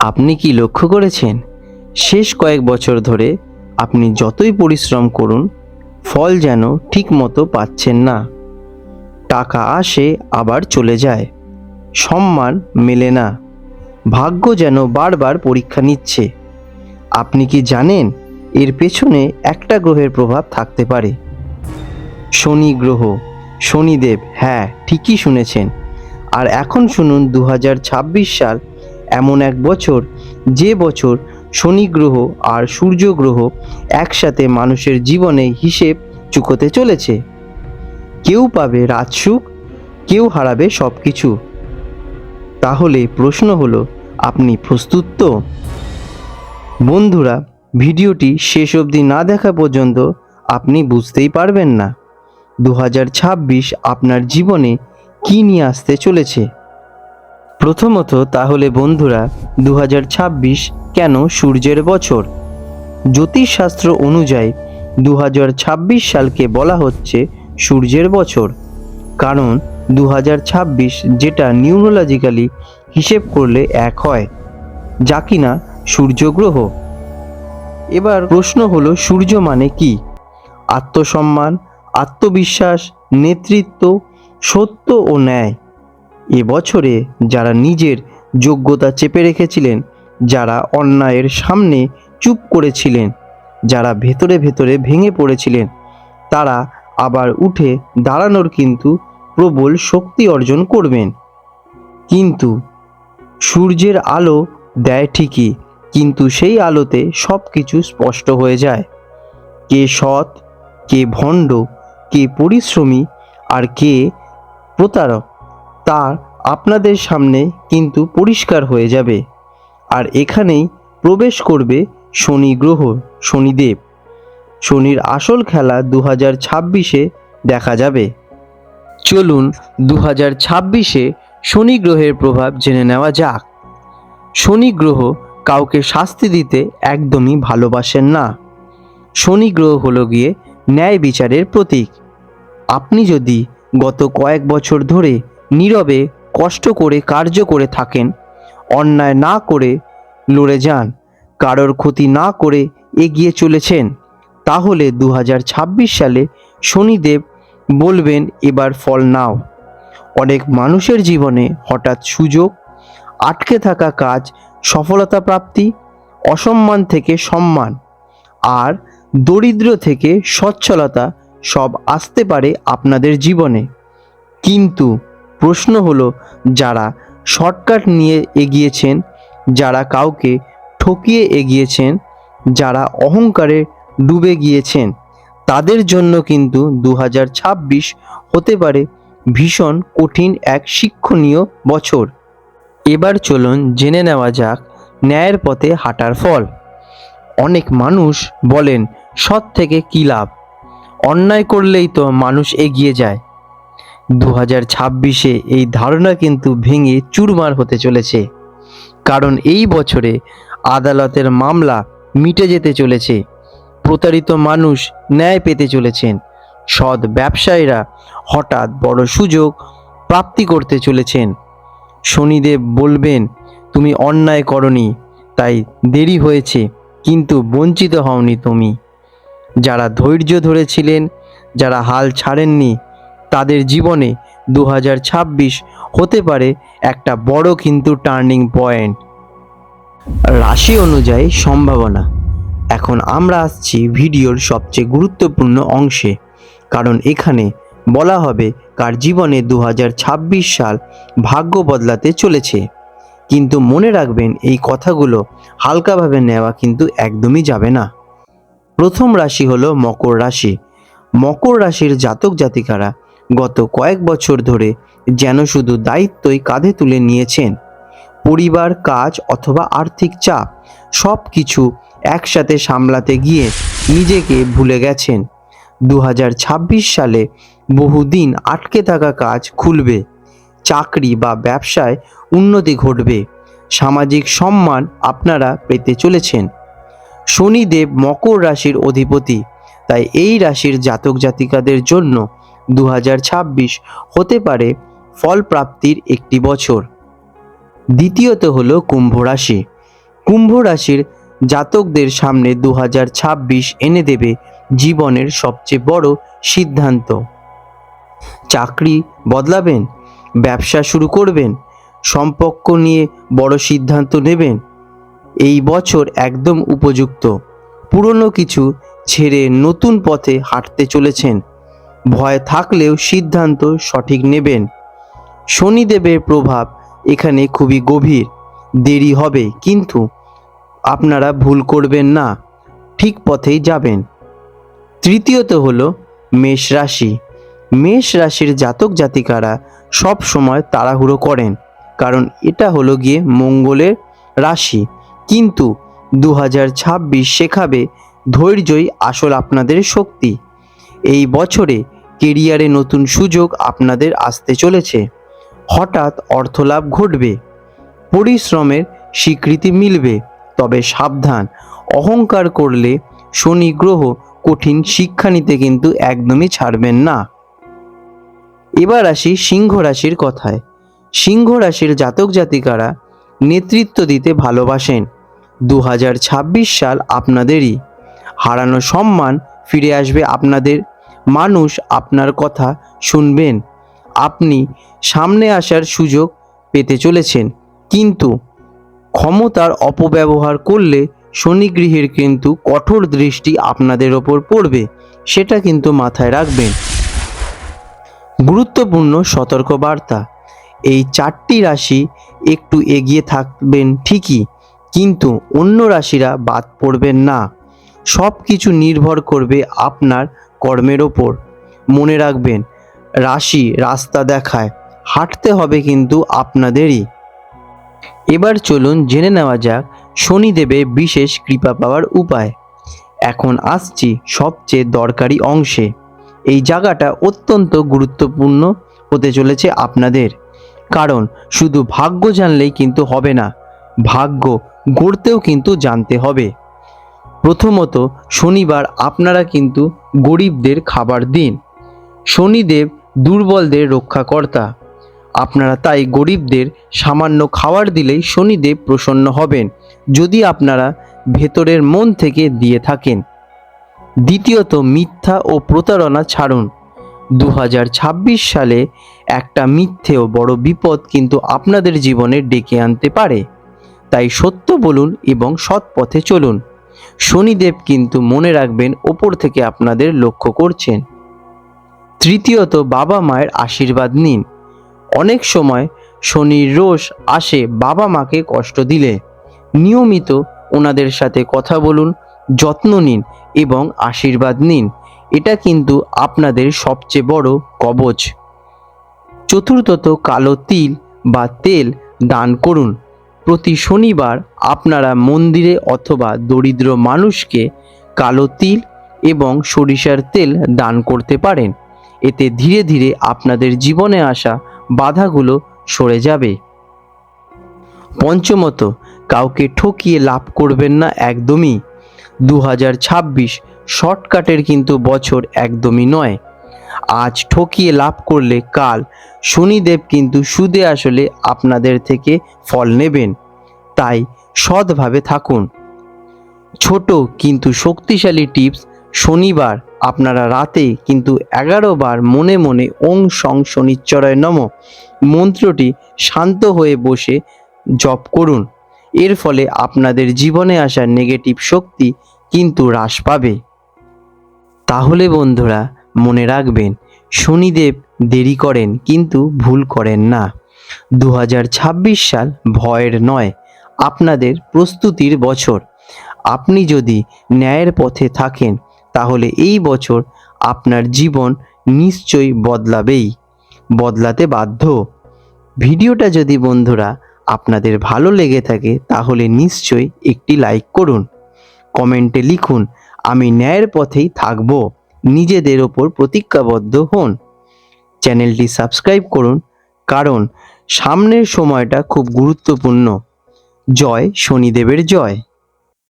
আপনি কি লক্ষ্য করেছেন, শেষ কয়েক বছর ধরে আপনি যতই পরিশ্রম করুন, ফল যেন ঠিকমতো পাচ্ছেন না। টাকা আসে আবার চলে যায়, সম্মান মেলে না, ভাগ্য যেন বারবার পরীক্ষা নিচ্ছে। আপনি কি জানেন এর পেছনে একটা গ্রহের প্রভাব থাকতে পারে? শনি গ্রহ, শনিদেব, হ্যাঁ ঠিকই শুনেছেন। আর এখন শুনুন, 2026 সাল এমন এক বছর, যে বছর শনি গ্রহ আর সূর্য গ্রহ একসাথে মানুষের জীবনে হিসেব চুকোতে চলেছে। কেউ পাবে রাজসুখ, কেউ হারাবে সব কিছু। তাহলে প্রশ্ন হলো, আপনি প্রস্তুত তো? বন্ধুরা, ভিডিওটি শেষ অবধি না দেখা পর্যন্ত আপনি বুঝতেই পারবেন না 2026 আপনার জীবনে কি নিয়ে আসতে চলেছে। প্রথমত তাহলে বন্ধুরা, 2026 কেন সূর্যের বছর? জ্যোতিষশাস্ত্র অনুযায়ী 2026 সালকে বলা হচ্ছে সূর্যের বছর, কারণ 2026 যেটা নিউরোলজিক্যালি হিসেব করলে এক হয়, যা কিনা সূর্য গ্রহ। এবার প্রশ্ন হলো, সূর্য মানে কি? আত্মসম্মান, আত্মবিশ্বাস, নেতৃত্ব, সত্য ও ন্যায়। এবছরে যারা নিজের যোগ্যতা চেপে রেখেছিলেন, যারা অন্যায়ের সামনে চুপ করেছিলেন, যারা ভেতরে ভেতরে ভেঙে পড়েছিলেন, তারা আবার উঠে দাঁড়ানোর কিন্তু প্রবল শক্তি অর্জন করবেন। কিন্তু সূর্যের আলো দেয় ঠিকই, কিন্তু সেই আলোতে সব কিছু স্পষ্ট হয়ে যায়। কে সৎ, কে ভণ্ড, কে পরিশ্রমী, আর কে প্রতারক, তা আপনাদের সামনে কিন্তু পরিষ্কার হয়ে যাবে। আর এখানেই প্রবেশ করবে শনি গ্রহ, শনিদেব। শনির আসল খেলা 2026-এ দেখা যাবে। চলুন 2026-এ শনি গ্রহের প্রভাব জেনে নেওয়া যাক। শনি গ্রহ কাউকে শাস্তি দিতে একদমই ভালোবাসেন না। শনি গ্রহ হলো গিয়ে ন্যায় বিচারের প্রতীক। আপনি যদি গত কয়েক বছর ধরে নীরবে কষ্ট করে কার্য করে থাকেন, অন্যায় না করে লড়ে যান, কারোর ক্ষতি না করে এগিয়ে চলেছেন, তাহলে 2026 সালে শনিদেব বলবেন, এবার ফল নাও। অনেক মানুষের জীবনে হঠাৎ সুযোগ, আটকে থাকা কাজ সফলতা প্রাপ্তি, অসম্মান থেকে সম্মান, আর দরিদ্র থেকে সচ্ছলতা সব আসতে পারে আপনাদের জীবনে। কিন্তু প্রশ্ন হলো, যারা শর্টকাট নিয়ে এগিয়েছেন, যারা কাউকে ঠকিয়ে এগিয়েছেন, যারা অহংকারে ডুবে গিয়েছেন, তাদের জন্য কিন্তু 2026 হতে পারে ভীষণ কঠিন এক শিক্ষণীয় বছর। এবার চলুন জেনে নেওয়া যাক ন্যায়ের পথে হাঁটার ফল। অনেক মানুষ বলেন, সৎ থেকে কী লাভ, অন্যায় করলেই তো মানুষ এগিয়ে যায়। 2026-এ এই ধারণা কিন্তু ভেঙে চুরমার হতে চলেছে, কারণ এই বছরে আদালতের মামলা মিটে যেতে চলেছে, প্রতারিত মানুষ ন্যায় পেতে চলেছেন, সৎ ব্যবসায়ীরা হঠাৎ বড় সুযোগ প্রাপ্তি করতে চলেছেন। শনিদেব বলবেন, তুমি অন্যায় করনি, তাই দেরি হয়েছে, কিন্তু বঞ্চিত হওনি তুমি। যারা ধৈর্য ধরেছিলেন, যারা হাল ছাড়েননি, তাদের জীবনে 2026 হতে পারে একটা বড় কিন্তু টার্নিং পয়েন্ট। রাশি অনুযায়ী সম্ভাবনা। এখন আমরা আসছি ভিডিওর সবচেয়ে গুরুত্বপূর্ণ অংশে, কারণ এখানে বলা হবে কার জীবনে 2026 সাল ভাগ্য বদলাতে চলেছে। কিন্তু মনে রাখবেন, এই কথাগুলো হালকাভাবে নেওয়া কিন্তু একদমই যাবে না। প্রথম রাশি হলো মকর রাশি। মকর রাশির জাতক জাতিকারা গত কয়েক বছর ধরে যেন শুধু দায়িত্বই কাঁধে তুলে নিয়েছেন। পরিবার, কাজ অথবা আর্থিক চাপ, সব কিছু একসাথে সামলাতে গিয়ে নিজেকে ভুলে গেছেন। 2026 সালে বহুদিন আটকে থাকা কাজ খুলবে, চাকরি বা ব্যবসায় উন্নতি ঘটবে, সামাজিক সম্মান আপনারা পেতে চলেছেন। শনিদেব মকর রাশির অধিপতি, তাই এই রাশির জাতক জাতিকাদের জন্য 2026 হতে পারে ফল প্রাপ্তির একটি বছর। দ্বিতীয়ত হলো কুম্ভ রাশি। কুম্ভ রাশির জাতকদের সামনে 2026 এনে দেবে জীবনের সবচেয়ে বড় সিদ্ধান্ত। চাকরি বদলাবেন, ব্যবসা শুরু করবেন, সম্পর্ক নিয়ে বড় সিদ্ধান্ত নেবেন। এই বছর একদম উপযুক্ত। পুরনো কিছু ছেড়ে নতুন পথে হাঁটতে চলেছেন। ভয় থাকলেও সিদ্ধান্ত সঠিক নেবেন। শনিদেবের প্রভাব এখানে খুবই গভীর। দেরি হবে, কিন্তু আপনারা ভুল করবেন না, ঠিক পথেই যাবেন। তৃতীয়ত হলো মেষ রাশি। মেষ রাশির জাতক জাতিকারা সব সময় তাড়াহুড়ো করেন, কারণ এটা হলো গিয়ে মঙ্গলের রাশি। কিন্তু 2026 শেখাবে ধৈর্যই আসল আপনাদের শক্তি। এই বছরে কেরিয়ারে নতুন সুযোগ আপনাদের আসতে চলেছে। হঠাৎ অর্থলাভ ঘটবে, পরিশ্রমের স্বীকৃতি মিলবে। তবে সাবধান, অহংকার করলে শনি গ্রহ কঠিন শিক্ষা নিতে কিন্তু একদমই ছাড়বেন না। এবার আসি সিংহ রাশির কথায়। সিংহ রাশির জাতক জাতিকারা নেতৃত্ব দিতে ভালোবাসেন। 2026 সাল আপনাদেরই। হারানো সম্মান ফিরে আসবে আপনাদের। মানুষ আপনার কথা শুনবেন। আপনি সামনে আসার সুযোগ পেতে চলেছেন, কিন্তু ক্ষমতার অপব্যবহার করলে শনি গ্রহের কিন্তু কঠোর দৃষ্টি আপনাদের ওপর পড়বে, সেটা কিন্তু মাথায় রাখবেন। গুরুত্বপূর্ণ সতর্কবার্তা। এই 4টি রাশি একটু এগিয়ে থাকবেন ঠিকই, কিন্তু অন্য রাশিরা বাদ পড়বেন না। সব কিছু নির্ভর করবে আপনার কর্মের ওপর। মনে রাখবেন, রাশি রাস্তা দেখায়, হাঁটতে হবে কিন্তু আপনাদেরই। এবার চলুন জেনে নেওয়া যাক শনিদেবের বিশেষ কৃপা পাওয়ার উপায়। এখন আসছি সবচেয়ে দরকারি অংশে। এই জায়গাটা অত্যন্ত গুরুত্বপূর্ণ হতে চলেছে আপনাদের, কারণ শুধু ভাগ্য জানলেই কিন্তু হবে না, ভাগ্য গড়তেও কিন্তু জানতে হবে। প্রথমত, শনিবার আপনারা কিন্তু গরিবদের খাবার দিন। শনিদেব দুর্বলদের রক্ষাকর্তা। আপনারা তাই গরিবদের সামান্য খাবার দিলেই শনিদেব প্রসন্ন হবেন, যদি আপনারা ভেতরের মন থেকে দিয়ে থাকেন। দ্বিতীয়ত, মিথ্যা ও প্রতারণা ছাড়ুন। 2026 সালে একটা মিথ্যেও বড় বিপদ কিন্তু আপনাদের জীবনে ডেকে আনতে পারে। তাই সত্য বলুন এবং সৎ পথে চলুন। শনিদেব কিন্তু মনে রাখবেন, ওপর থেকে আপনাদের লক্ষ্য করছেন। তৃতীয়ত, বাবা মায়ের আশীর্বাদ নিন। অনেক সময় শনির রোষ আসে বাবা মাকে কষ্ট দিলে। নিয়মিত ওনাদের সাথে কথা বলুন, যত্ন নিন এবং আশীর্বাদ নিন। এটা কিন্তু আপনাদের সবচেয়ে বড় কবচ। চতুর্থত, কালো তিল বা তেল দান করুন। প্রতি শনিবার আপনারা মন্দিরে অথবা দরিদ্র মানুষকে কালো তিল এবং সরিষার তেল দান করতে পারেন। এতে ধীরে ধীরে আপনাদের জীবনে আসা বাধাগুলো সরে যাবে। পঞ্চমত, কাউকে ঠকিয়ে লাভ করবেন না একদমই। 2026 শর্টকাটের কিন্তু বছর একদমই নয়। আজ ঠকিয়ে লাভ করলে কাল শনিদেব কিন্তু সুদে আসলে আপনাদের থেকে ফল নেবেন। তাই সৎভাবে থাকুন। ছোট কিন্তু শক্তিশালী টিপস। শনিবার আপনারা রাতে কিন্তু 11 বার মনে মনে ওং সং শনিশ্চরায় নমঃ মন্ত্রটি শান্ত হয়ে বসে জপ করুন। এর ফলে আপনাদের জীবনে আসা নেগেটিভ শক্তি কিন্তু হ্রাস পাবে। তাহলে বন্ধুরা, মনে রাখবেন, শনিদেব দেরি করেন কিন্তু ভুল করেন না। 2026 সাল ভয়ের নয়, আপনাদের প্রস্তুতির বছর। আপনি যদি ন্যায়ের পথে থাকেন, তাহলে এই বছর আপনার জীবন নিশ্চয়ই বদলাতে বাধ্য। ভিডিওটা যদি বন্ধুরা আপনাদের ভালো লেগে থাকে, তাহলে নিশ্চয়ই একটি লাইক করুন। কমেন্টে লিখুন, আমি ন্যায়ের পথেই থাকব। নিজেদের ওপর প্রতিজ্ঞাবদ্ধ হন। চ্যানেলটি সাবস্ক্রাইব করুন, কারণ সামনের সময়টা খুব গুরুত্বপূর্ণ। জয় শনিদেবের জয়।